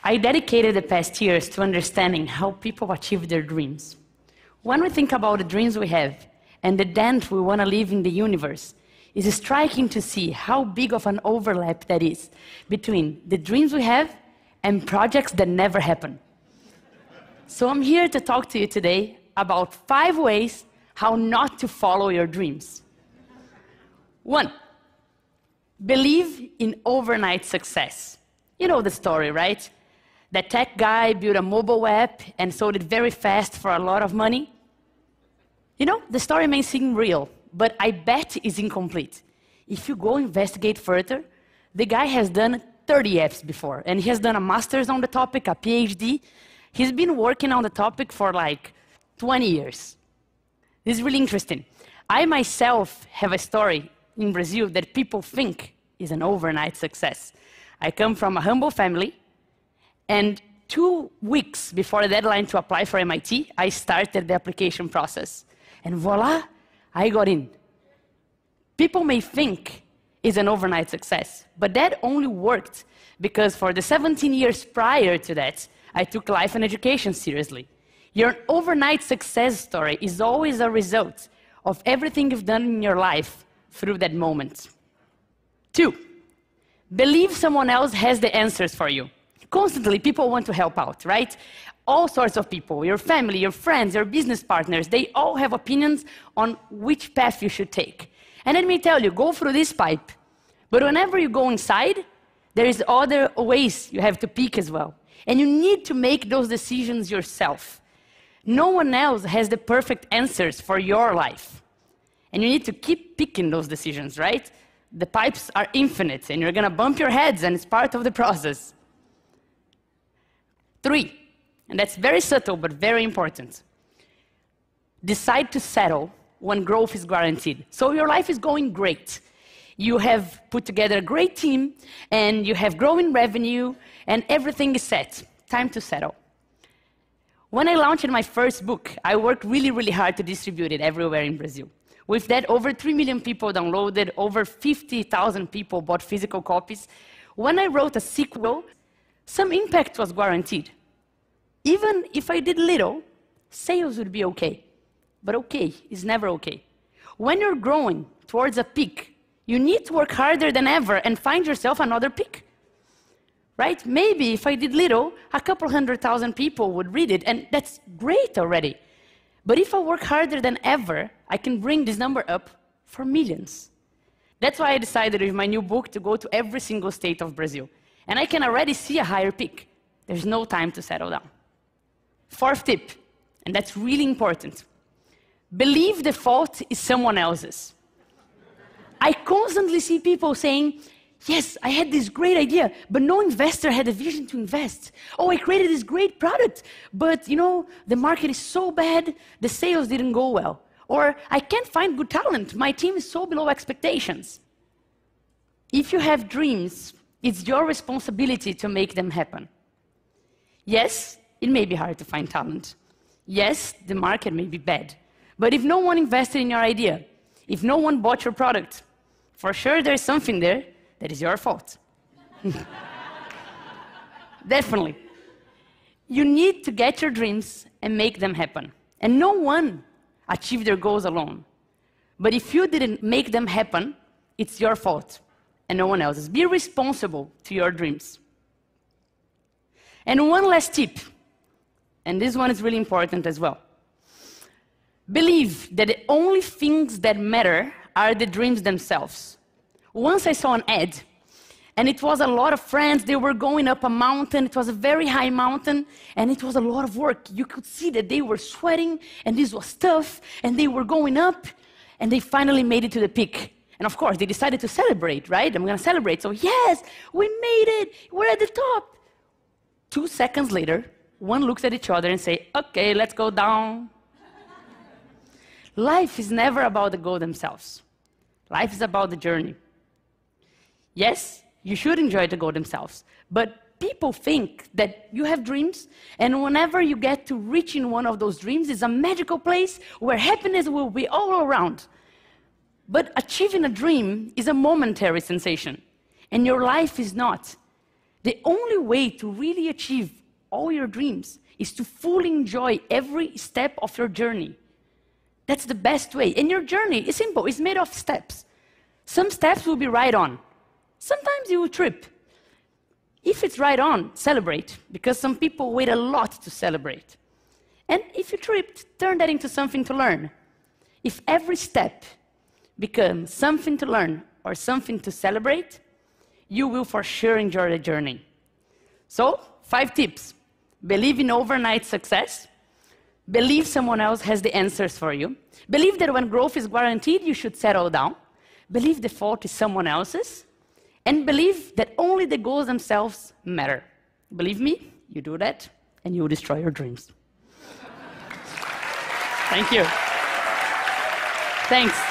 I dedicated the past years to understanding how people achieve their dreams. When we think about the dreams we have and the dent we want to leave in the universe, it's striking to see how big of an overlap that is between the dreams we have and projects that never happen. So I'm here to talk to you today about 5 ways how not to follow your dreams. 1, believe in overnight success. You know the story, right? That tech guy built a mobile app and sold it very fast for a lot of money. You know, the story may seem real, but I bet it's incomplete. If you go investigate further, the guy has done 30 apps before, and he has done a master's on the topic, a PhD. He's been working on the topic for like 20 years. This is really interesting. I myself have a story in Brazil that people think is an overnight success. I come from a humble family, and 2 weeks before the deadline to apply for MIT, I started the application process. And voila, I got in. People may think it's an overnight success, but that only worked because for the 17 years prior to that, I took life and education seriously. Your overnight success story is always a result of everything you've done in your life through that moment. 2, believe someone else has the answers for you. Constantly, people want to help out, right? All sorts of people, your family, your friends, your business partners, they all have opinions on which path you should take. And let me tell you, go through this pipe. But whenever you go inside, there is other ways you have to pick as well. And you need to make those decisions yourself. No one else has the perfect answers for your life. And you need to keep picking those decisions, right? The pipes are infinite, and you're going to bump your heads, and it's part of the process. 3, and that's very subtle but very important. Decide to settle when growth is guaranteed. So your life is going great. You have put together a great team, and you have growing revenue, and everything is set. Time to settle. When I launched my first book, I worked really, really hard to distribute it everywhere in Brazil. With that, over 3 million people downloaded, over 50,000 people bought physical copies. When I wrote a sequel, some impact was guaranteed. Even if I did little, sales would be okay. But okay is never okay. When you're growing towards a peak, you need to work harder than ever and find yourself another peak. Right? Maybe if I did little, a couple 100,000 people would read it, and that's great already. But if I work harder than ever, I can bring this number up for millions. That's why I decided with my new book to go to every single state of Brazil. And I can already see a higher peak. There's no time to settle down. 4th tip, and that's really important. Believe the fault is someone else's. I constantly see people saying, yes, I had this great idea, but no investor had a vision to invest. Oh, I created this great product, but you know, the market is so bad, the sales didn't go well. Or I can't find good talent, my team is so below expectations. If you have dreams, it's your responsibility to make them happen. Yes, it may be hard to find talent. Yes, the market may be bad. But if no one invested in your idea, if no one bought your product, for sure there's something there that is your fault. Definitely. You need to get your dreams and make them happen. And no one achieved their goals alone. But if you didn't make them happen, it's your fault and no one else's. Be responsible to your dreams. And one last tip, and this one is really important as well. Believe that the only things that matter are the dreams themselves. Once I saw an ad, and it was a lot of friends, they were going up a mountain, it was a very high mountain, and it was a lot of work. You could see that they were sweating, and this was tough, and they were going up, and they finally made it to the peak. And of course, they decided to celebrate, right? I'm gonna celebrate, so yes, we made it, we're at the top. 2 seconds later, one looks at each other and say, okay, let's go down. Life is never about the goal themselves. Life is about the journey. Yes, you should enjoy the goal themselves, but people think that you have dreams, and whenever you get to reaching one of those dreams, it's a magical place where happiness will be all around. But achieving a dream is a momentary sensation, and your life is not. The only way to really achieve all your dreams is to fully enjoy every step of your journey. That's the best way. And your journey is simple. It's made of steps. Some steps will be right on. Sometimes you will trip. If it's right on, celebrate, because some people wait a lot to celebrate. And if you tripped, turn that into something to learn. If every step becomes something to learn or something to celebrate, you will for sure enjoy the journey. So, 5 tips. Believe in overnight success. Believe someone else has the answers for you. Believe that when growth is guaranteed, you should settle down. Believe the fault is someone else's. And believe that only the goals themselves matter. Believe me, you do that, and you will destroy your dreams. Thank you. Thanks.